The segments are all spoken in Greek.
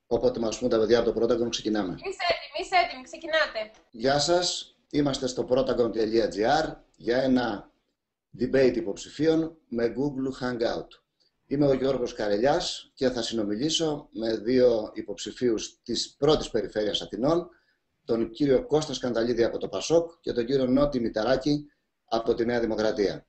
Όποτε μας πούν τα παιδιά από το Protagon, ξεκινάμε. Είστε έτοιμοι, ξεκινάτε. Γεια σας, είμαστε στο protagon.gr για ένα debate υποψηφίων με Google Hangout. Είμαι ο Γιώργος Καρελιάς και θα συνομιλήσω με δύο υποψηφίους της πρώτης περιφέρειας Αθηνών, τον κύριο Κώστα Σκανδαλίδη από το Πασόκ και τον κύριο Νότι Μηταράκη από τη Νέα Δημοκρατία.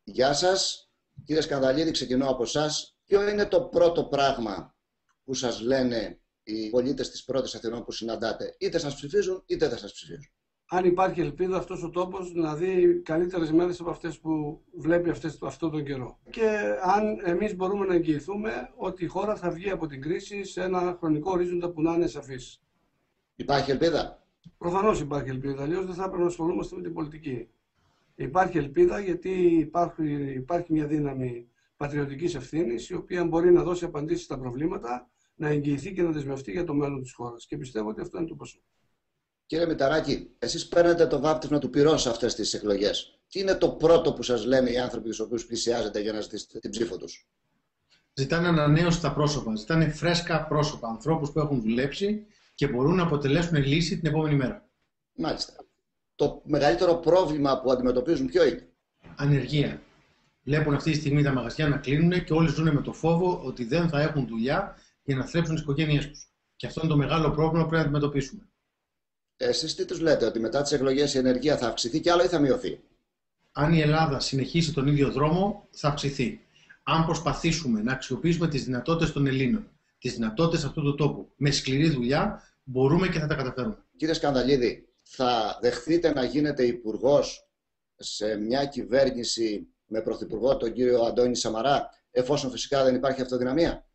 Γεια σας, κύριε Σκανδαλίδη, ξεκινώ από εσάς. Ποιο είναι το πρώτο πράγμα που σας λένε οι πολίτες της πρώτης Αθηνών που συναντάτε? Είτε σας ψηφίζουν είτε δεν σας ψηφίζουν. Αν υπάρχει ελπίδα αυτός ο τόπος να δει καλύτερες μέρες από αυτές που βλέπει αυτόν τον καιρό. Και αν εμείς μπορούμε να εγγυηθούμε ότι η χώρα θα βγει από την κρίση σε ένα χρονικό ορίζοντα που να είναι σαφής. Υπάρχει ελπίδα? Προφανώς υπάρχει ελπίδα, αλλιώς δεν θα έπρεπε να ασχολούμαστε με την πολιτική. Υπάρχει ελπίδα γιατί υπάρχει μια δύναμη πατριωτικής ευθύνης η οποία μπορεί να δώσει απαντήσεις στα προβλήματα, να εγγυηθεί και να δεσμευτεί για το μέλλον της χώρας. Και πιστεύω ότι αυτό είναι το Πασόκ. Κύριε Μηταράκη, εσείς παίρνετε το βάπτισμα του πυρός σε αυτές τις εκλογές. Τι είναι το πρώτο που σας λένε οι άνθρωποι τους οποίους πλησιάζετε για να ζητήσετε την ψήφο τους? Ζητάνε ανανέωση στα πρόσωπα, ζητάνε φρέσκα πρόσωπα, ανθρώπους που έχουν δουλέψει και μπορούν να αποτελέσουν λύση την επόμενη μέρα. Μάλιστα. Το μεγαλύτερο πρόβλημα που αντιμετωπίζουν ποιο είναι? Ανεργία. Βλέπουν αυτή τη στιγμή τα μαγαζιά να κλείνουν και όλοι ζουν με το φόβο ότι δεν θα έχουν δουλειά για να θρέψουν τις οικογένειές τους. Και αυτό είναι το μεγάλο πρόβλημα που πρέπει να αντιμετωπίσουμε. Εσείς τι τους λέτε, ότι μετά τις εκλογές η ενεργεία θα αυξηθεί κι άλλο ή θα μειωθεί? Αν η Ελλάδα συνεχίσει τον ίδιο δρόμο, θα αυξηθεί. Αν προσπαθήσουμε να αξιοποιήσουμε τις δυνατότητες των Ελλήνων, τις δυνατότητες αυτού του τόπου, με σκληρή δουλειά, μπορούμε και θα τα καταφέρουμε. Κύριε Σκανδαλίδη, θα δεχθείτε να γίνετε υπουργός σε μια κυβέρνηση με πρωθυπουργό τον κύριο Αντώνη Σαμαρά, εφόσον φυσικά δεν υπάρχει αυτοδυναμία?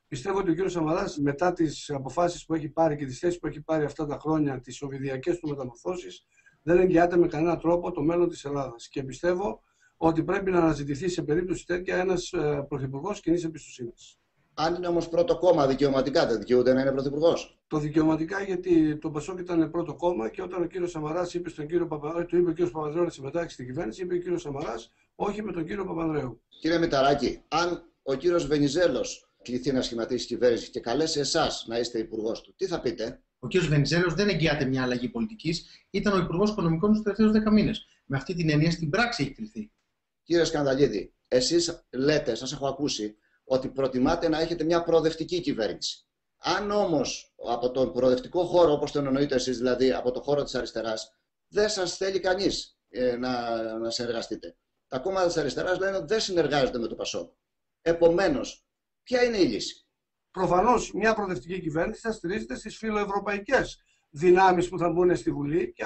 Πιστεύω ότι ο κύριος Σαμαράς, μετά τις αποφάσεις που έχει πάρει και τις θέσεις που έχει πάρει αυτά τα χρόνια, τις οβιδιακές του μεταμορφώσεις, δεν εγγυάται με κανένα τρόπο το μέλλον της Ελλάδας. Και πιστεύω ότι πρέπει να αναζητηθεί σε περίπτωση τέτοια ένας πρωθυπουργός κοινής εμπιστοσύνης. Αν είναι όμως πρώτο κόμμα, δικαιωματικά δεν δικαιούται να είναι πρωθυπουργός? Το δικαιωματικά, γιατί το Πασόκ ήταν πρώτο κόμμα και όταν ο κύριος Σαμαράς είπε στον κύριο Παπανδρέου, του είπε ο κύριος Παπανδρέου να συμμετάξει στην κυβέρνηση, είπε ο κύριος Σαμαράς όχι με τον κύριο Παπανδρέου. Κύριε Μηταράκη, αν ο κύριος Βενιζέλος κληθεί να σχηματίσει κυβέρνηση και καλέσει εσάς να είστε υπουργός του, τι θα πείτε? Ο κ. Βενιζέλος δεν εγγυάται μια αλλαγή πολιτικής, ήταν ο Υπουργός Οικονομικών τους τελευταίους 10 μήνες. Με αυτή την έννοια στην πράξη έχει κληθεί. Κύριε Σκανδαλίδη, εσείς λέτε, σας έχω ακούσει, ότι προτιμάτε να έχετε μια προοδευτική κυβέρνηση. Αν όμως από τον προοδευτικό χώρο, όπως τον εννοείτε εσείς, δηλαδή από το χώρο της αριστεράς, δεν σας θέλει κανείς να συνεργαστείτε. Τα κόμματα της αριστεράς λένε ότι δεν συνεργάζονται με το Πασόκ. Επομένως, ποια είναι η λύση? Προφανώς, μια προοδευτική κυβέρνηση θα στηρίζεται στις φιλοευρωπαϊκές δυνάμεις που θα μπουν στη Βουλή και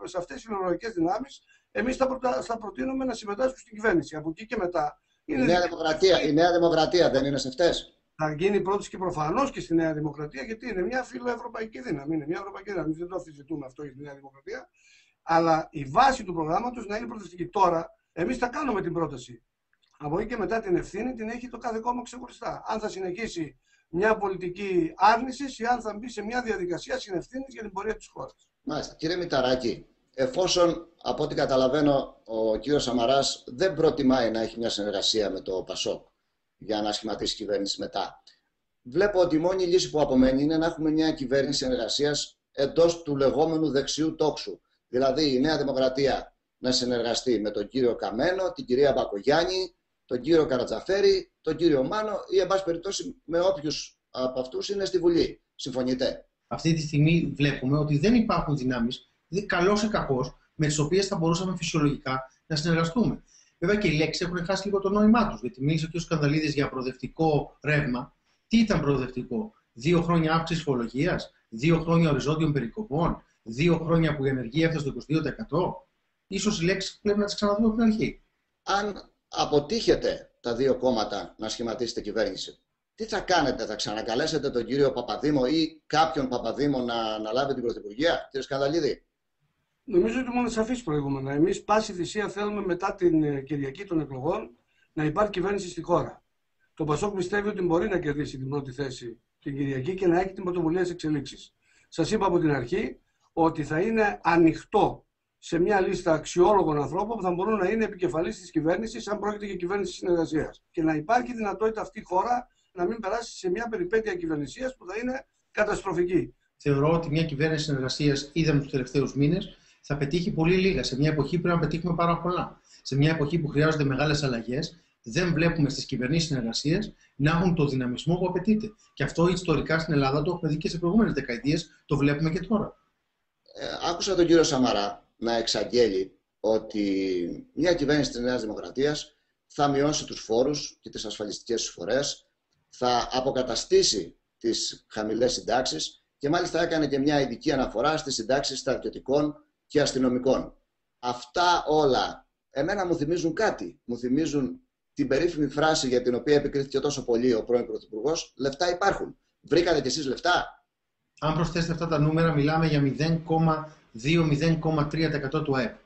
σε αυτές τις φιλοευρωπαϊκές δυνάμεις εμείς θα προτείνουμε να συμμετάσχουν στην κυβέρνηση. Από εκεί και μετά. Η Νέα Δημοκρατία δεν είναι σε αυτές? Θα γίνει πρώτη και προφανώς και στη Νέα Δημοκρατία, γιατί είναι μια φιλοευρωπαϊκή δύναμη. Είναι μια ευρωπαϊκή δύναμη. Δεν το αμφισβητούμε αυτό για τη Νέα Δημοκρατία. Αλλά η βάση του προγράμματος να είναι προοδευτική. Τώρα, εμείς θα κάνουμε την πρόταση. Από εκεί και μετά την ευθύνη την έχει το κάθε κόμμα ξεχωριστά. Αν θα συνεχίσει μια πολιτική άρνησης ή αν θα μπει σε μια διαδικασία συνευθύνης για την πορεία της χώρας. Μάλιστα. Κύριε Μηταράκη, εφόσον από ό,τι καταλαβαίνω ο κύριος Σαμαράς δεν προτιμάει να έχει μια συνεργασία με το Πασόκ για να σχηματίσει κυβέρνηση μετά, βλέπω ότι η μόνη λύση που απομένει είναι να έχουμε μια κυβέρνηση συνεργασίας εντός του λεγόμενου δεξιού τόξου. Δηλαδή η Νέα Δημοκρατία να συνεργαστεί με τον κύριο Καμένο, την κυρία Μπακογιάννη, τον κύριο Καρατζαφέρη, τον κύριο Μάνο ή εν πάση περιπτώσει με όποιους από αυτούς είναι στη Βουλή. Συμφωνείτε? Αυτή τη στιγμή βλέπουμε ότι δεν υπάρχουν δυνάμεις, καλός ή κακός, με τις οποίες θα μπορούσαμε φυσιολογικά να συνεργαστούμε. Βέβαια και οι λέξεις έχουν χάσει λίγο το νόημά τους. Γιατί μίλησε ο κ. Σκανδαλίδης για προοδευτικό ρεύμα. Τι ήταν προοδευτικό? 2 χρόνια αύξηση φορολογίας, 2 χρόνια οριζόντιων περικοπών, 2 χρόνια που η ανεργία έφτασε στο 22%. Ίσως οι λέξεις πρέπει να τις ξαναδούμε από την αρχή. Αν αποτύχετε τα δύο κόμματα να σχηματίσετε κυβέρνηση, τι θα κάνετε? Θα ξανακαλέσετε τον κύριο Παπαδήμο ή κάποιον Παπαδήμο να λάβει την πρωθυπουργία? Κύριε Σκανδαλίδη. Νομίζω ότι ήμουν σαφής προηγούμενα. Εμείς πάση θυσία θέλουμε μετά την Κυριακή των εκλογών να υπάρχει κυβέρνηση στη χώρα. Το Πασόκ πιστεύει ότι μπορεί να κερδίσει την πρώτη θέση την Κυριακή και να έχει την πρωτοβουλία της εξελίξης. Σας είπα από την αρχή ότι θα είναι ανοιχτό σε μια λίστα αξιόλογων ανθρώπων που θα μπορούν να είναι επικεφαλής της κυβέρνησης, αν πρόκειται για κυβέρνηση συνεργασίας. Και να υπάρχει δυνατότητα αυτή η χώρα να μην περάσει σε μια περιπέτεια κυβερνησίας που θα είναι καταστροφική. Θεωρώ ότι μια κυβέρνηση συνεργασίας, είδαμε τους τελευταίους μήνες, θα πετύχει πολύ λίγα. Σε μια εποχή πρέπει να πετύχουμε πάρα πολλά. Σε μια εποχή που χρειάζονται μεγάλες αλλαγές, δεν βλέπουμε στις κυβερνήσεις συνεργασίας να έχουν το δυναμισμό που απαιτείται. Και αυτό ιστορικά στην Ελλάδα το έχουμε δει και σε προηγούμενες δεκαετίες, το βλέπουμε και τώρα. Άκουσα τον κύριο Σαμαρά να εξαγγέλει ότι μια κυβέρνηση της Νέας Δημοκρατίας θα μειώσει τους φόρους και τις ασφαλιστικές εισφορές, θα αποκαταστήσει τις χαμηλές συντάξεις και μάλιστα έκανε και μια ειδική αναφορά στις συντάξεις στρατιωτικών και αστυνομικών. Αυτά όλα εμένα μου θυμίζουν κάτι. Μου θυμίζουν την περίφημη φράση για την οποία επικρίθηκε τόσο πολύ ο πρώην Πρωθυπουργός: λεφτά υπάρχουν. Βρήκατε κι εσείς λεφτά? Αν προσθέσετε αυτά τα νούμερα, μιλάμε για 0,2-0,3% του ΑΕΠ.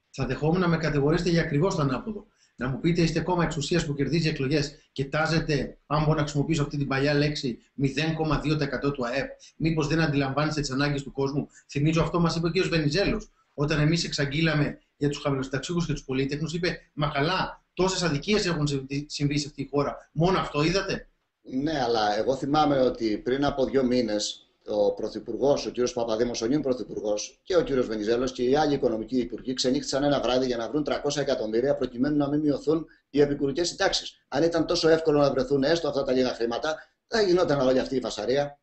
Θα δεχόμουν να με κατηγορήσετε για ακριβώς το ανάποδο. Να μου πείτε, είστε κόμμα εξουσίας που κερδίζει εκλογές και τάζετε, αν μπορώ να χρησιμοποιήσω αυτή την παλιά λέξη, 0,2% του ΑΕΠ. Μήπως δεν αντιλαμβάνεστε τις ανάγκες του κόσμου? Θυμίζω αυτό μας είπε ο κ. Βενιζέλος. Όταν εμείς εξαγγείλαμε για τους χαμηλοσταξίχους και τους πολίτεχνους, είπε: μα καλά, τόσες αδικίες έχουν συμβεί σε αυτή τη χώρα. Μόνο αυτό είδατε? Ναι, αλλά εγώ θυμάμαι ότι πριν από 2 μήνες ο Πρωθυπουργός, ο κ. Παπαδήμος, ο νυν Πρωθυπουργός, και ο κ. Βενιζέλος και οι άλλοι οικονομικοί υπουργοί ξενύχτησαν ένα βράδυ για να βρουν 300 εκατομμύρια προκειμένου να μην μειωθούν οι επικουρικές συντάξεις. Αν ήταν τόσο εύκολο να βρεθούν έστω αυτά τα λίγα χρήματα, δεν θα γινόταν όλη αυτή η φασαρία.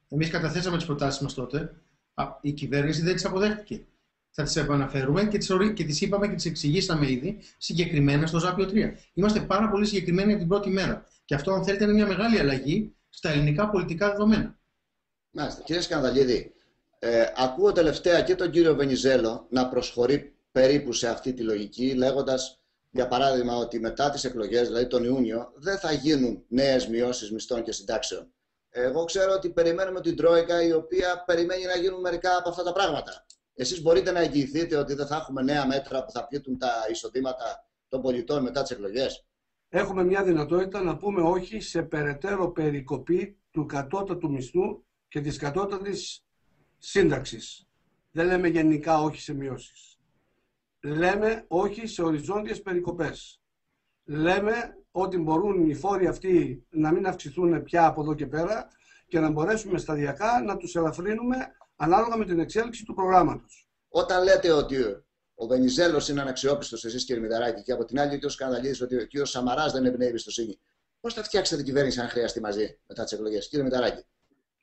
Εμείς καταθέσαμε τις προτάσεις μας τότε. Η κυβέρνηση δεν τις αποδέχτηκε. Θα τις επαναφέρουμε και τις είπαμε και τις εξηγήσαμε ήδη συγκεκριμένα στο Ζάπιο 3. Είμαστε πάρα πολύ συγκεκριμένοι από την πρώτη μέρα. Και αυτό, αν θέλετε, είναι μια μεγάλη αλλαγή στα ελληνικά πολιτικά δεδομένα. Μάλιστα. Κύριε Σκανδαλίδη, ακούω τελευταία και τον κύριο Βενιζέλο να προσχωρεί περίπου σε αυτή τη λογική, λέγοντας, για παράδειγμα, ότι μετά τις εκλογές, δηλαδή τον Ιούνιο, δεν θα γίνουν νέες μειώσεις μισθών και συντάξεων. Εγώ ξέρω ότι περιμένουμε την Τρόικα, η οποία περιμένει να γίνουν μερικά από αυτά τα πράγματα. Εσείς μπορείτε να εγγυηθείτε ότι δεν θα έχουμε νέα μέτρα που θα πλήττουν τα εισοδήματα των πολιτών μετά τις εκλογές? Έχουμε μια δυνατότητα να πούμε όχι σε περαιτέρω περικοπή του κατώτατου μισθού και της κατώτατης σύνταξης. Δεν λέμε γενικά όχι σε μειώσεις. Λέμε όχι σε οριζόντιες περικοπές. Λέμε ότι μπορούν οι φόροι αυτοί να μην αυξηθούν πια από εδώ και πέρα και να μπορέσουμε σταδιακά να τους ελαφρύνουμε ανάλογα με την εξέλιξη του προγράμματος. Όταν λέτε ότι ο Βενιζέλος είναι αναξιόπιστος, εσείς κύριε Μηταράκη, και από την άλλη ο κ. Σκανδαλίδης ότι ο κ. Σαμαράς δεν εμπνέει εμπιστοσύνη, πώς θα φτιάξετε την κυβέρνηση αν χρειαστεί μαζί μετά τις εκλογές, κύριε Μηταράκη?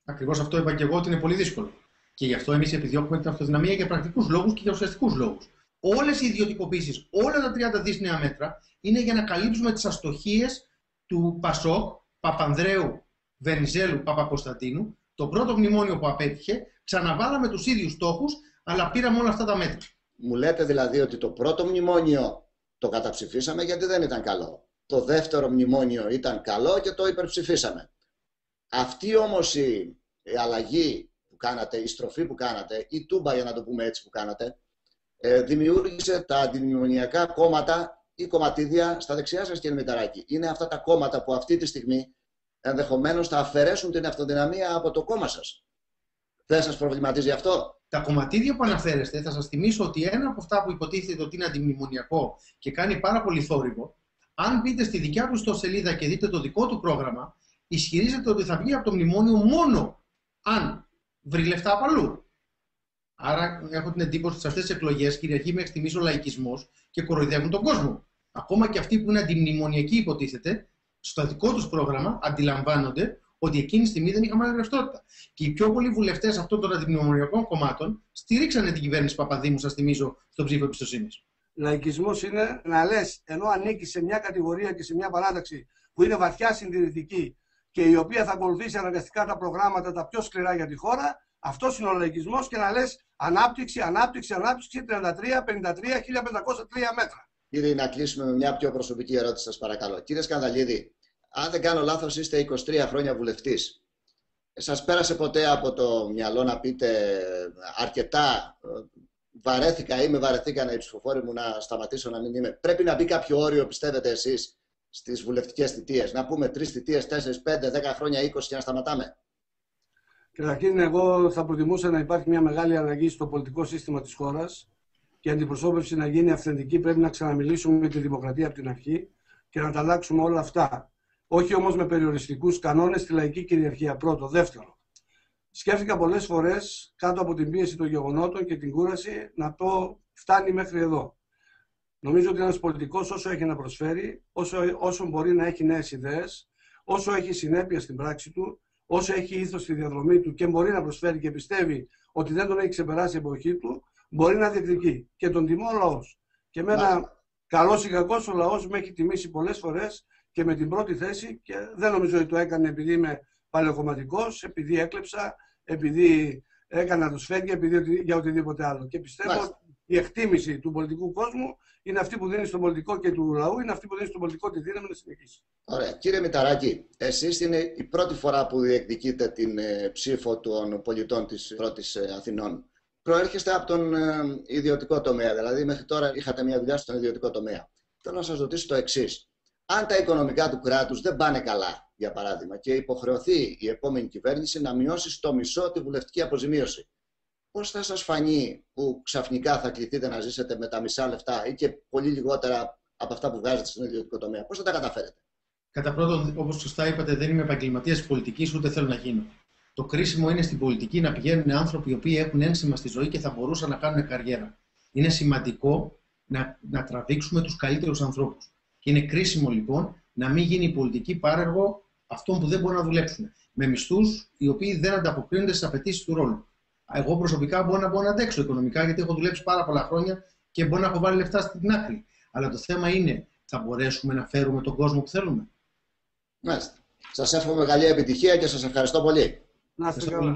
Ακριβώς αυτό είπα και εγώ, ότι είναι πολύ δύσκολο. Και γι' αυτό εμείς επιδιώκουμε την αυτοδυναμία για πρακτικούς λόγους και για ουσιαστικούς λόγους. Όλες οι ιδιωτικοποίησεις, όλα τα 30 δις νέα μέτρα είναι για να καλύψουμε τις αστοχίες του Πασόκ, Παπανδρέου, Βενιζέλου, Παπακοσταντίνου. Το πρώτο μνημόνιο που απέτυχε, ξαναβάλαμε τους ίδιους στόχους, αλλά πήραμε όλα αυτά τα μέτρα. Μου λέτε δηλαδή ότι το πρώτο μνημόνιο το καταψηφίσαμε γιατί δεν ήταν καλό. Το δεύτερο μνημόνιο ήταν καλό και το υπερψηφίσαμε. Αυτή όμως η αλλαγή που κάνατε, η στροφή που κάνατε, η τούμπα για να το πούμε έτσι που κάνατε, δημιούργησε τα αντιμνημονιακά κόμματα ή κομματίδια στα δεξιά σας, κύριε Μηταράκη. Είναι αυτά τα κόμματα που αυτή τη στιγμή ενδεχομένως θα αφαιρέσουν την αυτοδυναμία από το κόμμα σας. Δεν σας προβληματίζει αυτό? Τα κομματίδια που αναφέρεστε, θα σας θυμίσω ότι ένα από αυτά που υποτίθεται ότι είναι αντιμνημονιακό και κάνει πάρα πολύ θόρυβο, αν μπείτε στη δικιά του ιστοσελίδα και δείτε το δικό του πρόγραμμα, ισχυρίζεται ότι θα βγει από το μνημόνιο μόνο αν βρει λεφτά από αλλού. Άρα έχω την εντύπωση ότι σε αυτές τις εκλογές κυριαρχεί μέχρι στιγμής ο λαϊκισμός και κοροϊδεύουν τον κόσμο. Ακόμα και αυτοί που είναι αντιμνημονιακοί, υποτίθεται, στο δικό τους πρόγραμμα αντιλαμβάνονται ότι εκείνη τη στιγμή δεν είχαμε ρευστότητα. Και οι πιο πολλοί βουλευτές αυτών των αντιμνημονιακών κομμάτων στηρίξανε την κυβέρνηση Παπαδήμου, σας θυμίζω, στον ψήφο εμπιστοσύνης. Λαϊκισμός είναι να λες, ενώ ανήκει σε μια κατηγορία και σε μια παράταξη που είναι βαθιά συντηρητική και η οποία θα ακολουθήσει αναγκαστικά τα προγράμματα τα πιο σκληρά για τη χώρα, αυτός είναι ο λαϊκισμός, και να λες ανάπτυξη, ανάπτυξη, ανάπτυξη 33, 53, 1503 μέτρα. Κύριε, να κλείσουμε με μια πιο προσωπική ερώτηση, σας παρακαλώ. Κύριε Σκανδαλίδη, αν δεν κάνω λάθος, είστε 23 χρόνια βουλευτής. Σας πέρασε ποτέ από το μυαλό να πείτε αρκετά, βαρέθηκα ή με βαρεθήκανε οι ψηφοφόροι μου να σταματήσω να μην είμαι? Πρέπει να μπει κάποιο όριο, πιστεύετε εσείς, στις βουλευτικές θητείες? Να πούμε 3 θητείες, 4, 5, 10 χρόνια, 20 και να σταματάμε? Καταρχήν, εγώ θα προτιμούσα να υπάρχει μια μεγάλη αλλαγή στο πολιτικό σύστημα της χώρας και η αντιπροσώπευση να γίνει αυθεντική. Πρέπει να ξαναμιλήσουμε με τη δημοκρατία από την αρχή και να τα αλλάξουμε όλα αυτά. όχι όμως με περιοριστικούς κανόνες στη λαϊκή κυριαρχία. Πρώτο. Δεύτερο, σκέφτηκα πολλές φορές κάτω από την πίεση των γεγονότων και την κούραση να πω φτάνει μέχρι εδώ. Νομίζω ότι ένας πολιτικός όσο έχει να προσφέρει, όσο μπορεί να έχει νέες ιδέες, όσο έχει συνέπεια στην πράξη του, όσο έχει ήθος στη διαδρομή του και μπορεί να προσφέρει και πιστεύει ότι δεν τον έχει ξεπεράσει η εποχή του, μπορεί να διεκδικεί. Και τον τιμώ ο λαός. Και εμένα, καλός ή κακός, ο λαός με έχει τιμήσει πολλές φορές και με την πρώτη θέση, και δεν νομίζω ότι το έκανε επειδή είμαι παλαιοκομματικός, επειδή έκλεψα, επειδή έκανα το σφέγγι, για οτιδήποτε άλλο. Και πιστεύω ότι η εκτίμηση του πολιτικού κόσμου είναι αυτή που δίνει στον πολιτικό και του λαού, είναι αυτή που δίνει στον πολιτικό τη δύναμη να συνεχίσει. Ωραία. Κύριε Μηταράκη, εσείς είναι η πρώτη φορά που διεκδικείτε την ψήφο των πολιτών της πρώτης Αθηνών. Προέρχεστε από τον ιδιωτικό τομέα, δηλαδή μέχρι τώρα είχατε μια δουλειά στον ιδιωτικό τομέα. Θέλω να σας ρωτήσω το εξής. Αν τα οικονομικά του κράτους δεν πάνε καλά, για παράδειγμα, και υποχρεωθεί η επόμενη κυβέρνηση να μειώσει στο μισό τη βουλευτική αποζημίωση, πώς θα σας φανεί που ξαφνικά θα κληθείτε να ζήσετε με τα μισά λεφτά ή και πολύ λιγότερα από αυτά που βγάζετε στον ιδιωτικό τομέα? Πώς θα τα καταφέρετε? Κατά πρώτον, όπως σωστά είπατε, δεν είμαι επαγγελματίας της πολιτικής, ούτε θέλω να γίνω. Το κρίσιμο είναι στην πολιτική να πηγαίνουν άνθρωποι οι οποίοι έχουν ένσημα στη ζωή και θα μπορούσαν να κάνουν καριέρα. Είναι σημαντικό να τραβήξουμε τους καλύτερους ανθρώπους. Και είναι κρίσιμο λοιπόν να μην γίνει η πολιτική πάρεργο αυτών που δεν μπορούν να δουλέψουν. Με μισθούς οι οποίοι δεν ανταποκρίνονται στις απαιτήσεις του ρόλου. Εγώ προσωπικά μπορώ να αντέξω οικονομικά, γιατί έχω δουλέψει πάρα πολλά χρόνια και μπορώ να έχω βάλει λεφτά στην άκρη. Αλλά το θέμα είναι, θα μπορέσουμε να φέρουμε τον κόσμο που θέλουμε? Μάλιστα. Σας εύχομαι καλή επιτυχία και σας ευχαριστώ πολύ. Να είστε καλά.